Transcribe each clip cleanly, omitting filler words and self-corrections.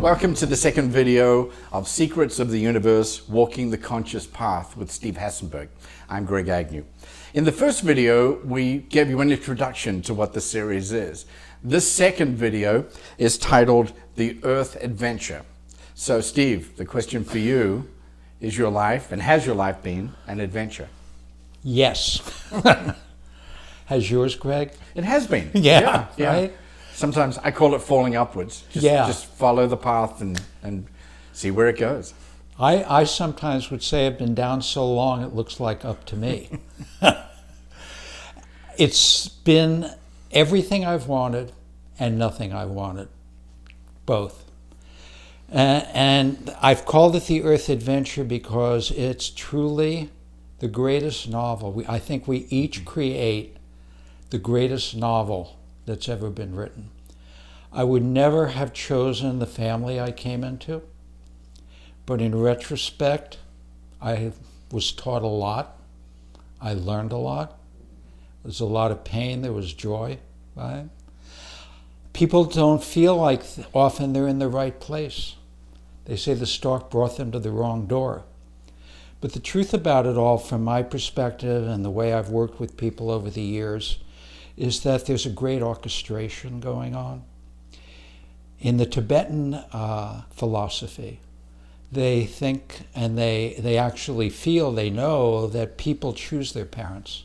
Welcome to the second video of Secrets of the Universe, Walking the Conscious Path with Steve Hasenberg. I'm Greg Agnew. In the first video, we gave you an introduction to what the series is. This second video is titled The Earth Adventure. So Steve, the question for you, is your life, and has your life been, an adventure? Yes. Has yours, Greg? It has been. Yeah. Right? Sometimes I call it falling upwards. Just follow the path and see where it goes. I sometimes would say I've been down so long it looks like up to me. It's been everything I've wanted and nothing I wanted. Both. And I've called it The Earth Adventure because it's truly the greatest novel. I think we each create the greatest novel that's ever been written. I would never have chosen the family I came into, but in retrospect, I was taught a lot. I learned a lot. There was a lot of pain, there was joy, right? People don't feel like often they're in the right place. They say the stork brought them to the wrong door. But the truth about it all, from my perspective and the way I've worked with people over the years, is that there's a great orchestration going on. In the Tibetan philosophy, they think and they actually feel, they know that people choose their parents.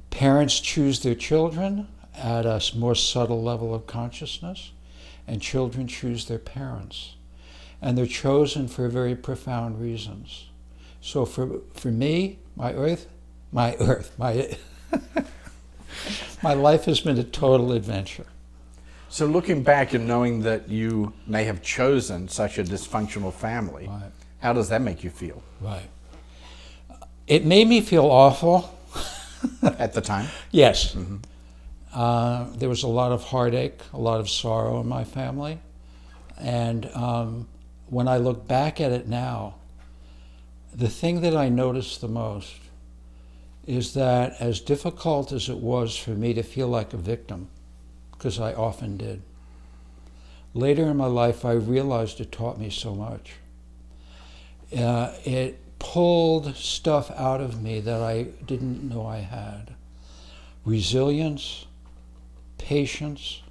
Parents choose their children at a more subtle level of consciousness, and children choose their parents. And they're chosen for very profound reasons. So for me, my life has been a total adventure. So looking back and knowing that you may have chosen such a dysfunctional family, Right. How does that make you feel? Right. It made me feel awful. At the time? Yes. Mm-hmm. There was a lot of heartache, a lot of sorrow in my family. And when I look back at it now, the thing that I noticed the most is that as difficult as it was for me to feel like a victim, because I often did, later in my life I realized it taught me so much. It pulled stuff out of me that I didn't know I had. Resilience, patience,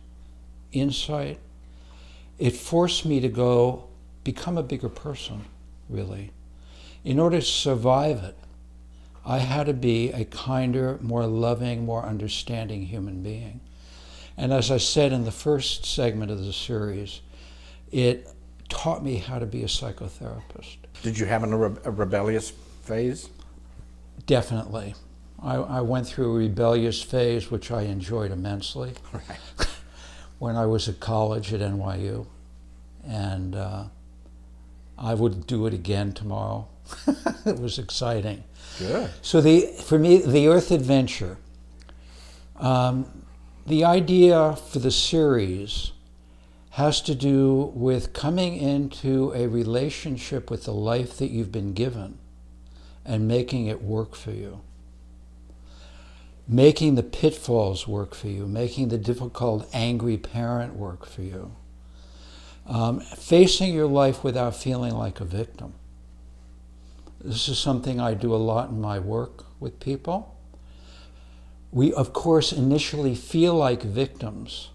insight. It forced me to become a bigger person, really. In order to survive it, I had to be a kinder, more loving, more understanding human being. And as I said in the first segment of the series, it taught me how to be a psychotherapist. Did you have a rebellious phase? Definitely. I went through a rebellious phase, which I enjoyed immensely, Right. when I was at college at NYU. And I would do it again tomorrow. It was exciting. Good. So for me, the Earth Adventure, the idea for the series has to do with coming into a relationship with the life that you've been given and making it work for you. Making the pitfalls work for you, making the difficult, angry parent work for you. Facing your life without feeling like a victim. This is something I do a lot in my work with people. We, of course, initially feel like victims,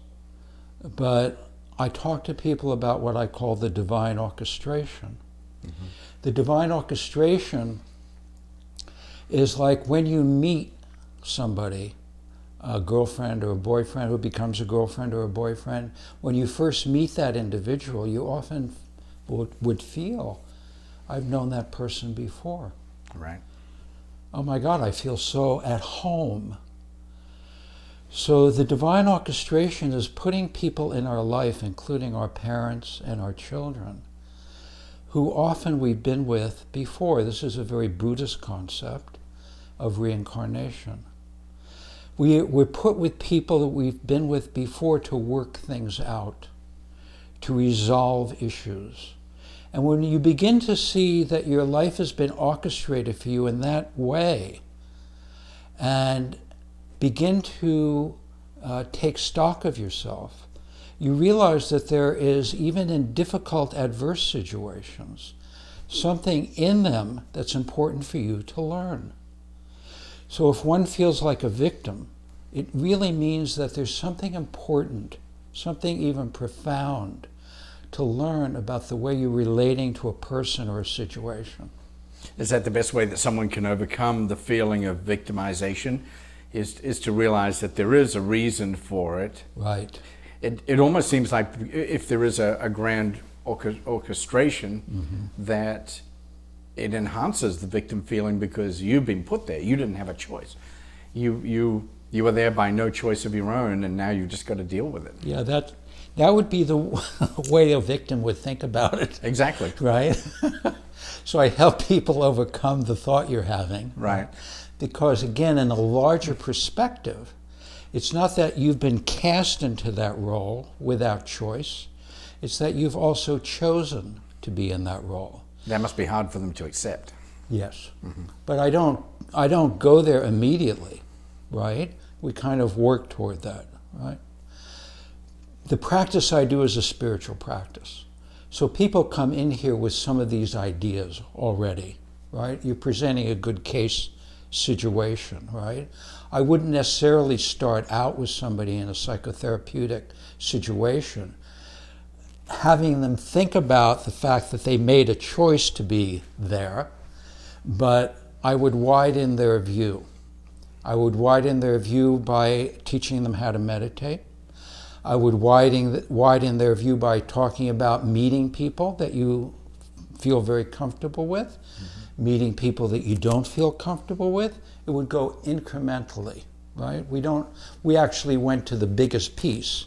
but I talk to people about what I call the divine orchestration. Mm-hmm. The divine orchestration is like when you meet somebody, a girlfriend or a boyfriend who becomes a girlfriend or a boyfriend. When you first meet that individual, you often would feel, I've known that person before. Right. Oh my God, I feel so at home. So the divine orchestration is putting people in our life, including our parents and our children, who often we've been with before. This is a very Buddhist concept of reincarnation. We're put with people that we've been with before to work things out, to resolve issues. And when you begin to see that your life has been orchestrated for you in that way, and begin to take stock of yourself, you realize that there is, even in difficult, adverse situations, something in them that's important for you to learn. So if one feels like a victim, it really means that there's something important, something even profound to learn about the way you're relating to a person or a situation. Is that the best way that someone can overcome the feeling of victimization? Is to realize that there is a reason for it. Right. It almost seems like if there is a grand orchestration, that it enhances the victim feeling because you've been put there. You didn't have a choice. You were there by no choice of your own, and now you've just got to deal with it. Yeah, that would be the way a victim would think about it. Exactly. Right? So I help people overcome the thought you're having. Right. Because again, in a larger perspective, it's not that you've been cast into that role without choice. It's that you've also chosen to be in that role. That must be hard for them to accept. Yes. But I don't go there immediately, right? We kind of work toward that, right? The practice I do is a spiritual practice. So people come in here with some of these ideas already, right? You're presenting a good case situation, right? I wouldn't necessarily start out with somebody in a psychotherapeutic situation, having them think about the fact that they made a choice to be there, but I would widen their view. I would widen their view by teaching them how to meditate. I would widen their view by talking about meeting people that you feel very comfortable with, meeting people that you don't feel comfortable with. It would go incrementally, right? We actually went to the biggest piece,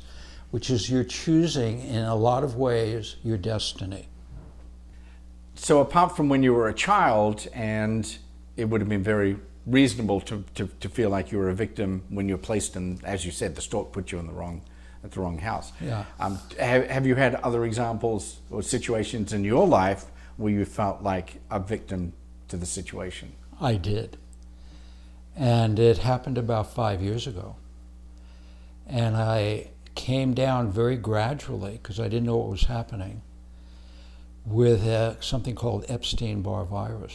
which is you're choosing in a lot of ways your destiny. So apart from when you were a child, and it would have been very reasonable to feel like you were a victim when you were placed in, as you said, the stork put you in at the wrong house. Yeah. Have you had other examples or situations in your life where you felt like a victim to the situation? I did. And it happened about 5 years ago. And I came down very gradually, because I didn't know what was happening, with something called Epstein-Barr virus.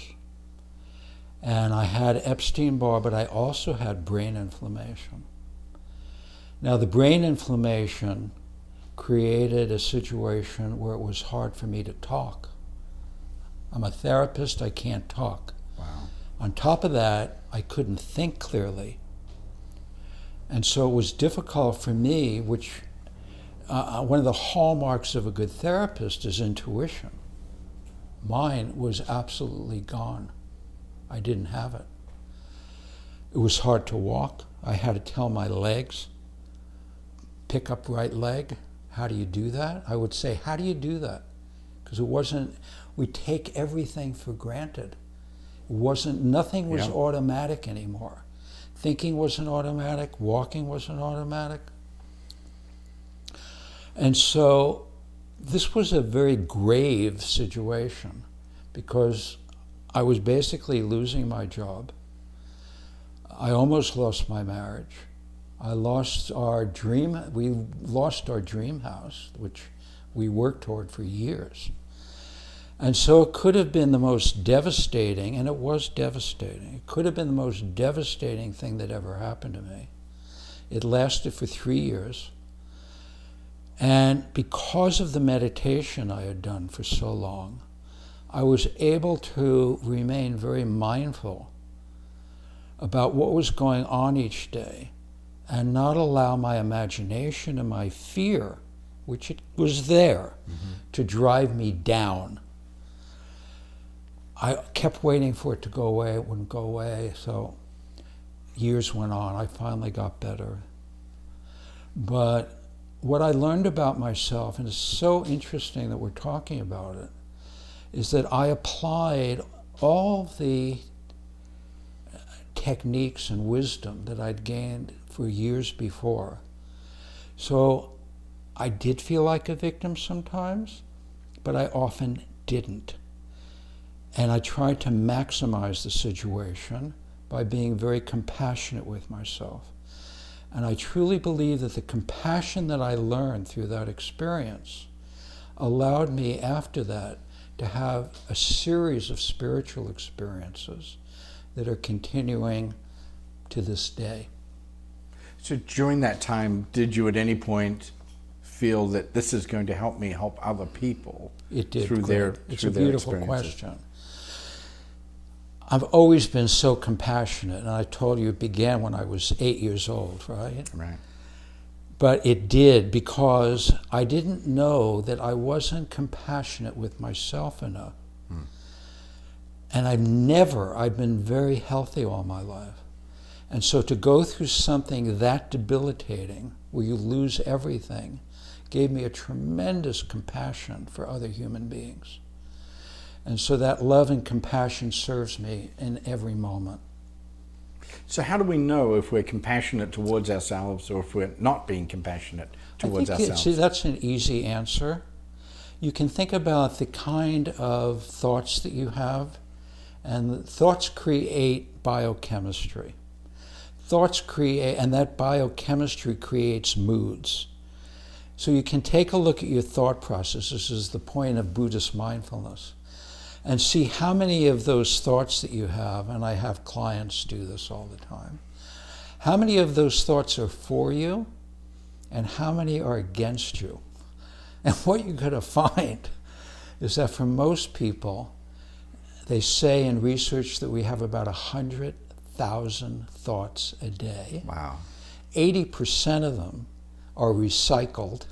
And I had Epstein-Barr, but I also had brain inflammation. Now, the brain inflammation created a situation where it was hard for me to talk. I'm a therapist, I can't talk. Wow. On top of that, I couldn't think clearly. And so it was difficult for me, which one of the hallmarks of a good therapist is intuition. Mine was absolutely gone. I didn't have it. It was hard to walk. I had to tell my legs, pick up right leg. How do you do that? I would say, how do you do that? Because we take everything for granted. Nothing was automatic anymore. Thinking wasn't automatic, walking wasn't automatic. And so this was a very grave situation because I was basically losing my job. I almost lost my marriage. We lost our dream house, which we worked toward for years. And so it could have been the most devastating, and it was devastating. It could have been the most devastating thing that ever happened to me. It lasted for 3 years. And because of the meditation I had done for so long, I was able to remain very mindful about what was going on each day and not allow my imagination and my fear, which it was there, to drive me down. I kept waiting for it to go away. It wouldn't go away. So years went on. I finally got better. But what I learned about myself, and it's so interesting that we're talking about it, is that I applied all the techniques and wisdom that I'd gained for years before. So I did feel like a victim sometimes, but I often didn't. And I tried to maximize the situation by being very compassionate with myself. And I truly believe that the compassion that I learned through that experience allowed me after that to have a series of spiritual experiences that are continuing to this day. So during that time, did you at any point feel that this is going to help me help other people? It did. Through their It's a beautiful question. I've always been so compassionate, and I told you it began when I was 8 years old, right? Right. But it did because I didn't know that I wasn't compassionate with myself enough. And I've been very healthy all my life. And so to go through something that debilitating, where you lose everything, gave me a tremendous compassion for other human beings. And so that love and compassion serves me in every moment. So how do we know if we're compassionate towards ourselves or if we're not being compassionate towards ourselves? See, that's an easy answer. You can think about the kind of thoughts that you have, and thoughts create biochemistry. Thoughts create, and that biochemistry creates moods. So you can take a look at your thought process. This is the point of Buddhist mindfulness. And see how many of those thoughts that you have, and I have clients do this all the time, how many of those thoughts are for you and how many are against you. And what you're going to find is that for most people, they say in research that we have about 100,000 thoughts a day. Wow. 80% of them are recycled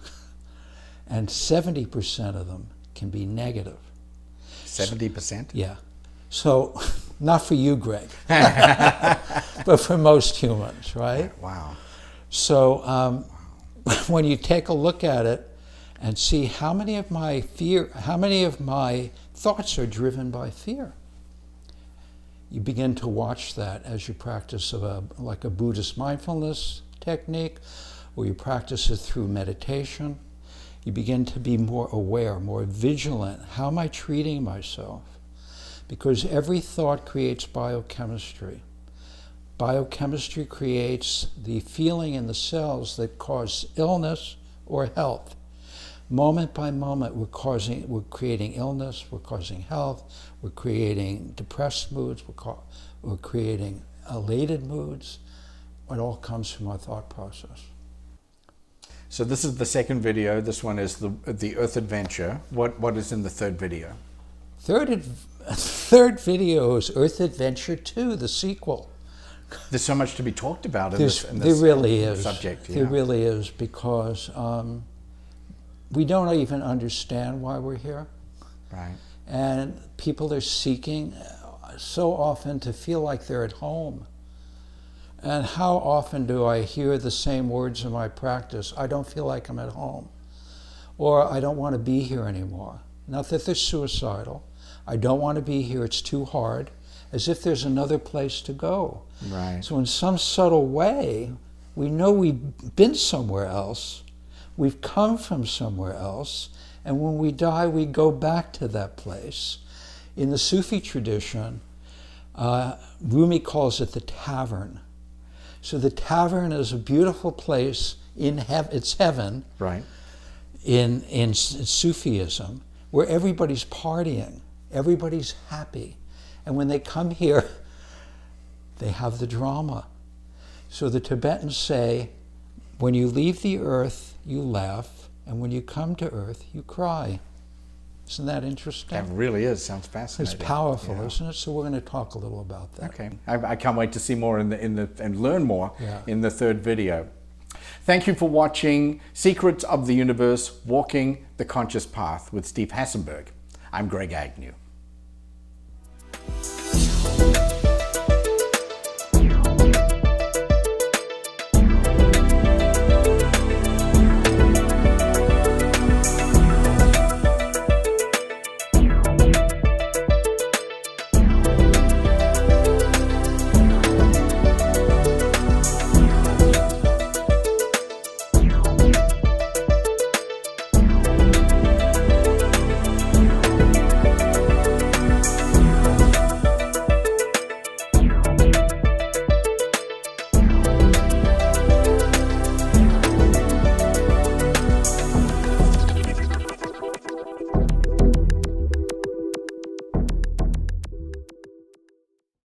and 70% of them can be negative. 70%? Yeah. So, not for you, Greg, but for most humans, right? Wow. So, when you take a look at it and see how many of my thoughts are driven by fear, you begin to watch that as you practice like a Buddhist mindfulness technique, or you practice it through meditation. You begin to be more aware, more vigilant. How am I treating myself? Because every thought creates biochemistry. Biochemistry creates the feeling in the cells that cause illness or health. Moment by moment, we're creating illness, we're causing health, we're creating depressed moods, we're creating elated moods. It all comes from our thought process. So this is the second video. This one is the Earth Adventure. What is in the third video? Third video is Earth Adventure 2, the sequel. There's so much to be talked about in this there really is. Subject. Yeah. There really is, because we don't even understand why we're here. Right. And people are seeking so often to feel like they're at home. And how often do I hear the same words in my practice? I don't feel like I'm at home. Or I don't want to be here anymore. Not that they're suicidal. I don't want to be here, it's too hard. As if there's another place to go. Right. So in some subtle way, we know we've been somewhere else. We've come from somewhere else. And when we die, we go back to that place. In the Sufi tradition, Rumi calls it the tavern. So the tavern is a beautiful place it's heaven. Right. In Sufism, where everybody's partying, everybody's happy. And when they come here, they have the drama. So the Tibetans say, when you leave the earth, you laugh, and when you come to earth, you cry. Isn't that interesting? That really is. Sounds fascinating. It's powerful, Yeah. isn't it? So we're going to talk a little about that. Okay. I can't wait to see more and learn more Yeah. in the third video. Thank you for watching Secrets of the Universe, Walking the Conscious Path with Steve Hasenberg. I'm Greg Agnew.